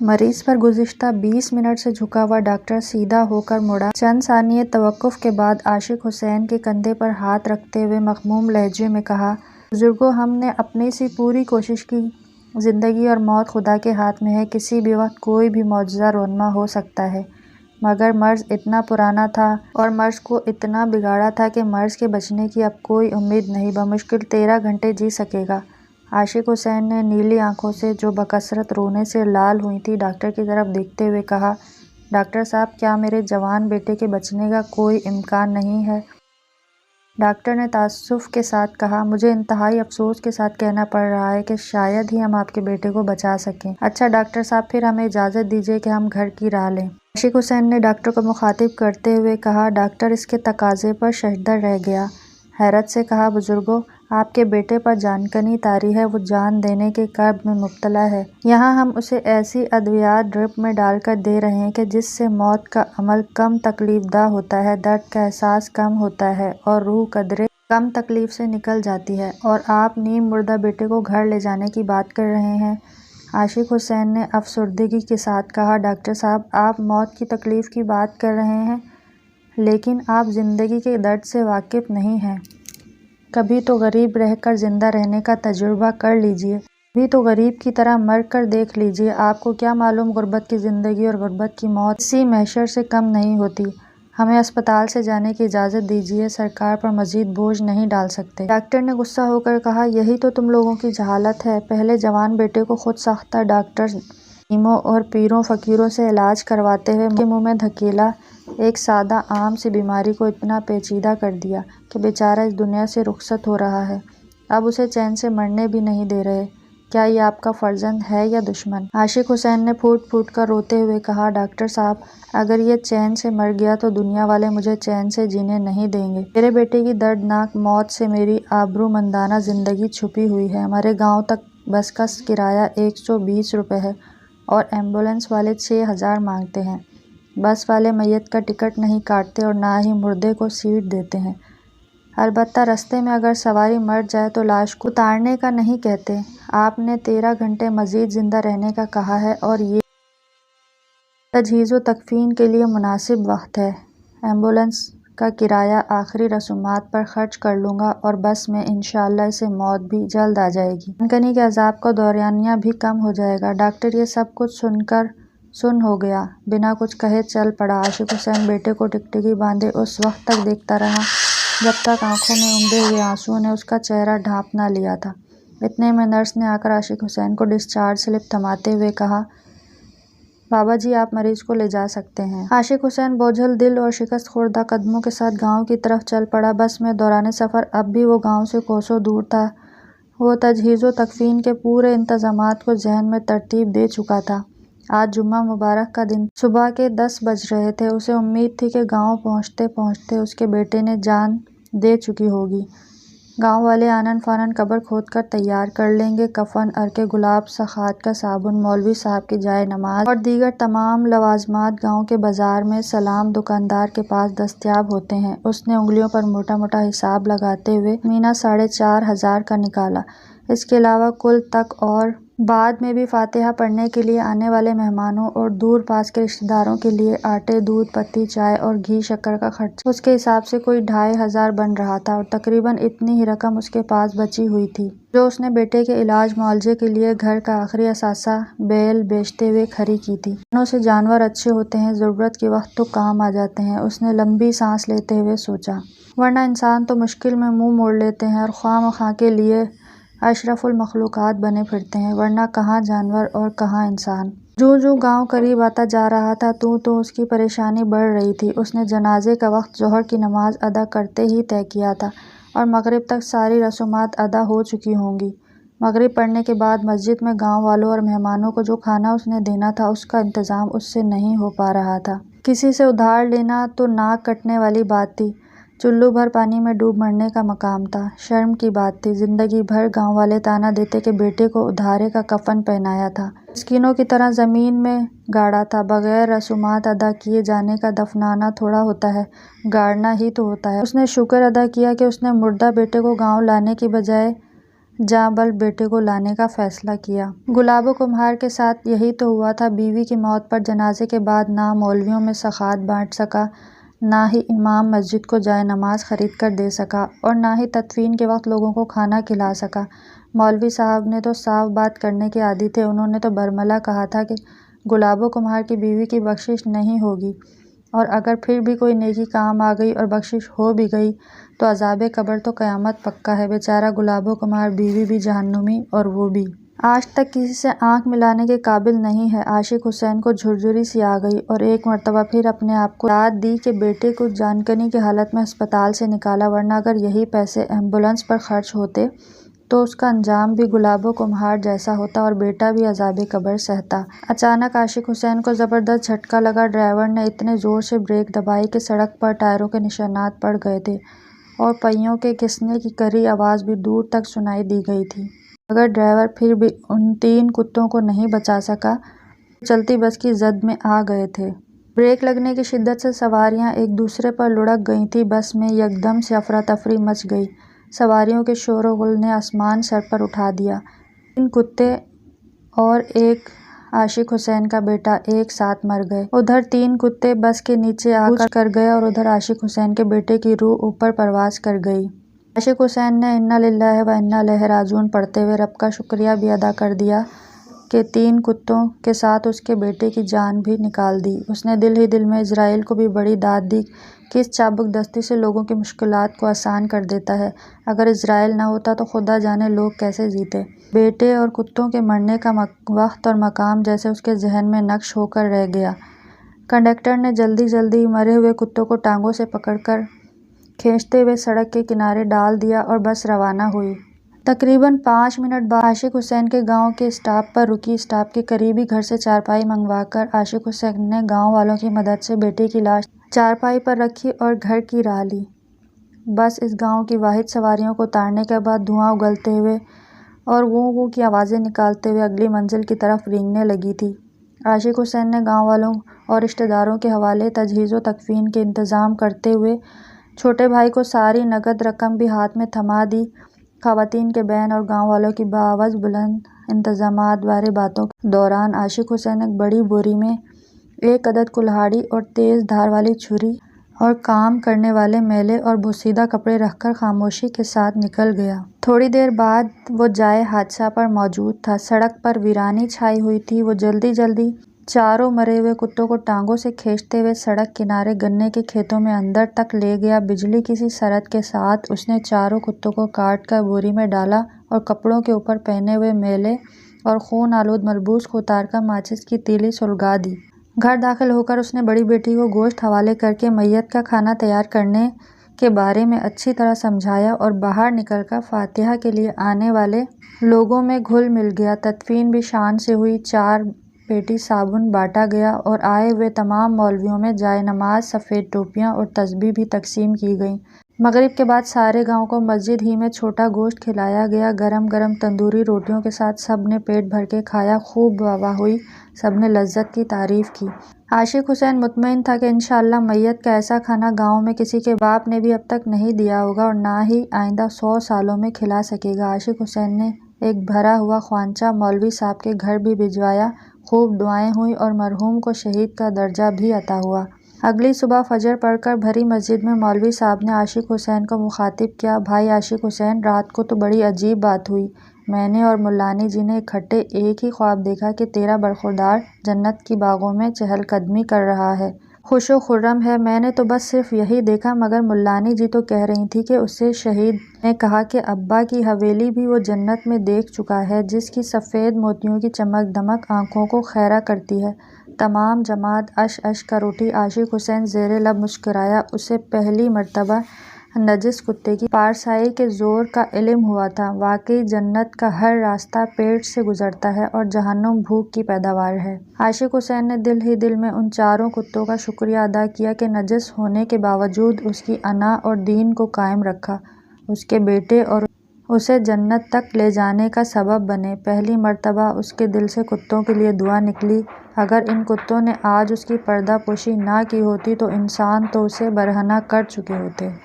مریض پر گزشتہ 20 منٹ سے جھکا ہوا ڈاکٹر سیدھا ہو کر مڑا۔ چند ثانیے توقف کے بعد عاشق حسین کے کندھے پر ہاتھ رکھتے ہوئے مغموم لہجے میں کہا، بزرگوں، ہم نے اپنی سی پوری کوشش کی۔ زندگی اور موت خدا کے ہاتھ میں ہے، کسی بھی وقت کوئی بھی معجزہ رونما ہو سکتا ہے، مگر مرض اتنا پرانا تھا اور مرض کو اتنا بگاڑا تھا کہ مرض کے بچنے کی اب کوئی امید نہیں، بمشکل 13 گھنٹے جی سکے گا۔ عاشق حسین نے نیلی آنکھوں سے، جو بکثرت رونے سے لال ہوئی تھیں، ڈاکٹر کی طرف دیکھتے ہوئے کہا، ڈاکٹر صاحب، کیا میرے جوان بیٹے کے بچنے کا کوئی امکان نہیں ہے؟ ڈاکٹر نے تاسف کے ساتھ کہا، مجھے انتہائی افسوس کے ساتھ کہنا پڑ رہا ہے کہ شاید ہی ہم آپ کے بیٹے کو بچا سکیں۔ اچھا ڈاکٹر صاحب، پھر ہمیں اجازت دیجیے کہ ہم گھر کی راہ لیں۔ عاشق حسین نے ڈاکٹر کو مخاطب کرتے ہوئے کہا۔ ڈاکٹر اس کے تقاضے پر ششدر رہ گیا، حیرت سے کہا، بزرگوں، آپ کے بیٹے پر جان کنی طاری ہے، وہ جان دینے کے کرب میں مبتلا ہے۔ یہاں ہم اسے ایسی ادویات ڈرپ میں ڈال کر دے رہے ہیں کہ جس سے موت کا عمل کم تکلیف دہ ہوتا ہے، درد کا احساس کم ہوتا ہے اور روح قدرے کم تکلیف سے نکل جاتی ہے، اور آپ نیم مردہ بیٹے کو گھر لے جانے کی بات کر رہے ہیں۔ عاشق حسین نے افسردگی کے ساتھ کہا، ڈاکٹر صاحب، آپ موت کی تکلیف کی بات کر رہے ہیں، لیکن آپ زندگی کے درد سے واقف نہیں ہیں۔ کبھی تو غریب رہ کر زندہ رہنے کا تجربہ کر لیجیے، کبھی تو غریب کی طرح مر کر دیکھ لیجیے۔ آپ کو کیا معلوم غربت کی زندگی اور غربت کی موت اسی محشر سے کم نہیں ہوتی۔ ہمیں اسپتال سے جانے کی اجازت دیجیے، سرکار پر مزید بوجھ نہیں ڈال سکتے۔ ڈاکٹر نے غصہ ہو کر کہا، یہی تو تم لوگوں کی جہالت ہے۔ پہلے جوان بیٹے کو خود ساختہ ڈاکٹر حکیموں اور پیروں فقیروں سے علاج کرواتے ہوئے کے منہ میں دھکیلا، ایک سادہ عام سی بیماری کو اتنا پیچیدہ کر دیا کہ بیچارہ اس دنیا سے رخصت ہو رہا ہے، اب اسے چین سے مرنے بھی نہیں دے رہے۔ کیا یہ آپ کا فرزند ہے یا دشمن؟ عاشق حسین نے پھوٹ پھوٹ کر روتے ہوئے کہا، ڈاکٹر صاحب، اگر یہ چین سے مر گیا تو دنیا والے مجھے چین سے جینے نہیں دیں گے۔ میرے بیٹے کی دردناک موت سے میری آبرومندانہ زندگی چھپی ہوئی ہے۔ ہمارے گاؤں تک بس کا کرایہ 120 روپے ہے اور ایمبولینس والے 6000 مانگتے ہیں۔ بس والے میت کا ٹکٹ نہیں کاٹتے اور نہ ہی مردے کو سیٹ دیتے ہیں۔ البتہ رستے میں اگر سواری مر جائے تو لاش کو اتارنے کا نہیں کہتے۔ آپ نے 13 گھنٹے مزید زندہ رہنے کا کہا ہے اور یہ تجہیز و تکفین کے لیے مناسب وقت ہے۔ ایمبولینس کا کرایہ آخری رسومات پر خرچ کر لوں گا اور بس میں انشاءاللہ اسے موت بھی جلد آ جائے گی۔ جانکنی کے عذاب کا دورانیہ بھی کم ہو جائے گا۔ ڈاکٹر یہ سب کچھ سن کر سن ہو گیا، بنا کچھ کہے چل پڑا۔ عاشق حسین بیٹے کو ٹکٹکی باندھے اس وقت تک دیکھتا رہا جب تک آنکھوں میں امڑے ہوئے آنسوؤں نے اس کا چہرہ ڈھانپ نہ لیا تھا۔ اتنے میں نرس نے آ کر عاشق حسین کو ڈسچارج سلپ تھماتے ہوئے کہا، بابا جی، آپ مریض کو لے جا سکتے ہیں۔ عاشق حسین بوجھل دل اور شکست خوردہ قدموں کے ساتھ گاؤں کی طرف چل پڑا۔ بس میں دوران سفر اب بھی وہ گاؤں سے کوسوں دور تھا۔ وہ تجہیز و تکفین کے پورے انتظامات کو ذہن میں ترتیب دے چکا تھا۔ آج جمعہ مبارک کا دن تھا۔ صبح کے 10 بج رہے تھے۔ اسے امید تھی کہ گاؤں پہنچتے پہنچتے اس کے بیٹے نے جان دے چکی ہوگی۔ گاؤں والے آنن فانن قبر کھود کر تیار کر لیں گے، کفن، عرق گلاب، سخات کا صابن، مولوی صاحب کی جائے نماز اور دیگر تمام لوازمات گاؤں کے بازار میں سلام دکاندار کے پاس دستیاب ہوتے ہیں۔ اس نے انگلیوں پر موٹا موٹا حساب لگاتے ہوئے مہینہ 4500 کا نکالا۔ اس کے علاوہ کل تک اور بعد میں بھی فاتحہ پڑھنے کے لیے آنے والے مہمانوں اور دور پاس کے رشتہ داروں کے لیے آٹے، دودھ، پتی، چائے اور گھی شکر کا خرچہ اس کے حساب سے کوئی 2500 بن رہا تھا، اور تقریباً اتنی ہی رقم اس کے پاس بچی ہوئی تھی جو اس نے بیٹے کے علاج معالجے کے لیے گھر کا آخری اثاثہ بیل بیچتے ہوئے کھڑی کی تھی۔ جانوں سے جانور اچھے ہوتے ہیں، ضرورت کے وقت تو کام آ جاتے ہیں، اس نے لمبی سانس لیتے ہوئے سوچا، ورنہ انسان تو مشکل میں منہ موڑ لیتے ہیں اور خواہ مخواہ کے لیے اشرف المخلوقات بنے پھرتے ہیں، ورنہ کہاں جانور اور کہاں انسان۔ جوں جوں گاؤں قریب آتا جا رہا تھا توں اس کی پریشانی بڑھ رہی تھی۔ اس نے جنازے کا وقت ظہر کی نماز ادا کرتے ہی طے کیا تھا اور مغرب تک ساری رسومات ادا ہو چکی ہوں گی۔ مغرب پڑھنے کے بعد مسجد میں گاؤں والوں اور مہمانوں کو جو کھانا اس نے دینا تھا اس کا انتظام اس سے نہیں ہو پا رہا تھا۔ کسی سے ادھار لینا تو ناک کٹنے والی بات تھی، چلو بھر پانی میں ڈوب مرنے کا مقام تھا، شرم کی بات تھی۔ زندگی بھر گاؤں والے طعنہ دیتے کہ بیٹے کو ادھارے کا کفن پہنایا تھا، مسکینوں کی طرح زمین میں گاڑا تھا، بغیر رسومات ادا کیے جانے کا دفنانا تھوڑا ہوتا ہے، گاڑنا ہی تو ہوتا ہے۔ اس نے شکر ادا کیا کہ اس نے مردہ بیٹے کو گاؤں لانے کی بجائے جاں بل بیٹے کو لانے کا فیصلہ کیا۔ گلابو کمہار کے ساتھ یہی تو ہوا تھا۔ بیوی کی موت پر جنازے کے بعد نہ مولویوں میں زکوٰۃ بانٹ سکا، نہ ہی امام مسجد کو جائے نماز خرید کر دے سکا، اور نہ ہی تدفین کے وقت لوگوں کو کھانا کھلا سکا۔ مولوی صاحب نے تو صاف بات کرنے کے عادی تھے۔ انہوں نے تو برملا کہا تھا کہ گلابو کمہار کی بیوی کی بخشش نہیں ہوگی، اور اگر پھر بھی کوئی نیکی کام آ گئی اور بخشش ہو بھی گئی تو عذاب قبر تو قیامت پکا ہے۔ بیچارہ گلابو کمہار، بیوی بھی جہنمی اور وہ بھی آج تک کسی سے آنکھ ملانے کے قابل نہیں ہے۔ عاشق حسین کو جھرجھری سی آ گئی اور ایک مرتبہ پھر اپنے آپ کو یاد دی کہ بیٹے کو جان کنی کی حالت میں ہسپتال سے نکالا، ورنہ اگر یہی پیسے ایمبولینس پر خرچ ہوتے تو اس کا انجام بھی گلابو کمہار جیسا ہوتا اور بیٹا بھی عذاب قبر سہتا۔ اچانک عاشق حسین کو زبردست جھٹکا لگا۔ ڈرائیور نے اتنے زور سے بریک دبائی کہ سڑک پر ٹائروں کے نشانات پڑ گئے تھے اور پہیوں کے گھسنے کی کرری آواز بھی دور تک سنائی دی گئی تھی۔ مگر ڈرائیور پھر بھی ان 3 کتوں کو نہیں بچا سکا جو چلتی بس کی زد میں آ گئے تھے۔ بریک لگنے کی شدت سے سواریاں ایک دوسرے پر لڑک گئی تھیں۔ بس میں یکدم سے افراتفری مچ گئی۔ سواریوں کے شور و غل نے آسمان سر پر اٹھا دیا۔ 3 کتے اور ایک عاشق حسین کا بیٹا ایک ساتھ مر گئے۔ ادھر 3 کتے بس کے نیچے آ کر گئے اور ادھر عاشق حسین کے بیٹے کی روح اوپر پرواز کر گئی۔ عاشق حسین نے انا للہ و انا الیہ راجعون پڑھتے ہوئے رب کا شکریہ بھی ادا کر دیا کہ 3 کتوں کے ساتھ اس کے بیٹے کی جان بھی نکال دی۔ اس نے دل ہی دل میں عزرائیل کو بھی بڑی داد دی کہ اس چابک دستی سے لوگوں کی مشکلات کو آسان کر دیتا ہے۔ اگر عزرائیل نہ ہوتا تو خدا جانے لوگ کیسے جیتے۔ بیٹے اور کتوں کے مرنے کا وقت اور مقام جیسے اس کے ذہن میں نقش ہو کر رہ گیا۔ کنڈکٹر نے جلدی جلدی مرے ہوئے کتوں کو ٹانگوں سے پکڑ کر کھینچتے ہوئے سڑک کے کنارے ڈال دیا اور بس روانہ ہوئی۔ تقریباً 5 منٹ بعد عاشق حسین کے گاؤں کے اسٹاپ پر رکی۔ اسٹاپ کے قریبی گھر سے چارپائی منگوا کر عاشق حسین نے گاؤں والوں کی مدد سے بیٹے کی لاش چارپائی پر رکھی اور گھر کی راہ لی۔ بس اس گاؤں کی واحد سواریوں کو اتارنے کے بعد دھواں اگلتے ہوئے اور ووں ووں کی آوازیں نکالتے ہوئے اگلی منزل کی طرف رینگنے لگی تھی۔ عاشق حسین نے گاؤں والوں اور رشتہ داروں کے حوالے تجہیز و تکفین کے انتظام کرتے ہوئے چھوٹے بھائی کو ساری نقد رقم بھی ہاتھ میں تھما دی۔ خواتین کے بین اور گاؤں والوں کی بآوض بلند انتظامات بارے باتوں کے دوران عاشق حسین ایک بڑی بوری میں 1 عدد کلہاڑی اور تیز دھار والی چھری اور کام کرنے والے میلے اور بوسیدہ کپڑے رکھ کر خاموشی کے ساتھ نکل گیا۔ تھوڑی دیر بعد وہ جائے حادثہ پر موجود تھا۔ سڑک پر ویرانی چھائی ہوئی تھی۔ وہ جلدی جلدی 4 مرے ہوئے کتوں کو ٹانگوں سے کھینچتے ہوئے سڑک کنارے گنے کے کھیتوں میں اندر تک لے گیا۔ بجلی کی سی سرعت کے ساتھ اس نے 4 کتوں کو کاٹ کر بوری میں ڈالا اور کپڑوں کے اوپر پہنے ہوئے میلے اور خون آلود ملبوس کو اتار کر ماچس کی تیلی سلگا دی۔ گھر داخل ہو کر اس نے بڑی بیٹی کو گوشت حوالے کر کے میت کا کھانا تیار کرنے کے بارے میں اچھی طرح سمجھایا اور باہر نکل کر فاتحہ کے لیے آنے والے لوگوں میں گھل مل گیا۔ تدفین بھی شان سے ہوئی۔ 4 پیٹی صابن بانٹا گیا اور آئے ہوئے تمام مولویوں میں جائے نماز، سفید ٹوپیاں اور تسبیح بھی تقسیم کی گئیں۔ مغرب کے بعد سارے گاؤں کو مسجد ہی میں چھوٹا گوشت کھلایا گیا۔ گرم گرم تندوری روٹیوں کے ساتھ سب نے پیٹ بھر کے کھایا۔ خوب واہ واہ ہوئی۔ سب نے لذت کی تعریف کی۔ عاشق حسین مطمئن تھا کہ انشاءاللہ میت کا ایسا کھانا گاؤں میں کسی کے باپ نے بھی اب تک نہیں دیا ہوگا اور نہ ہی آئندہ 100 سالوں میں کھلا سکے گا۔ عاشق حسین نے ایک بھرا ہوا خوانچہ مولوی صاحب کے گھر بھی بھجوایا۔ خوب دعائیں ہوئیں اور مرحوم کو شہید کا درجہ بھی عطا ہوا۔ اگلی صبح فجر پڑھ کر بھری مسجد میں مولوی صاحب نے عاشق حسین کو مخاطب کیا، بھائی عاشق حسین، رات کو تو بڑی عجیب بات ہوئی۔ میں نے اور ملانی جی نے اکٹھے ایک ہی خواب دیکھا کہ تیرا برخوردار جنت کی باغوں میں چہل قدمی کر رہا ہے، خوش و خرم ہے۔ میں نے تو بس صرف یہی دیکھا، مگر ملانی جی تو کہہ رہی تھی کہ اسے شہید نے کہا کہ ابا کی حویلی بھی وہ جنت میں دیکھ چکا ہے، جس کی سفید موتیوں کی چمک دمک آنکھوں کو خیرہ کرتی ہے۔ تمام جماعت اش اش کر اٹھی۔ عاشق حسین زیر لب مسکرایا۔ اسے پہلی مرتبہ نجس کتے کی پارسائی کے زور کا علم ہوا تھا۔ واقعی جنت کا ہر راستہ پیٹ سے گزرتا ہے اور جہنم بھوک کی پیداوار ہے۔ عاشق حسین نے دل ہی دل میں ان 4 کتوں کا شکریہ ادا کیا کہ نجس ہونے کے باوجود اس کی انا اور دین کو قائم رکھا، اس کے بیٹے اور اسے جنت تک لے جانے کا سبب بنے۔ پہلی مرتبہ اس کے دل سے کتوں کے لیے دعا نکلی۔ اگر ان کتوں نے آج اس کی پردہ پوشی نہ کی ہوتی تو انسان تو اسے برہنہ کر چکے ہوتے۔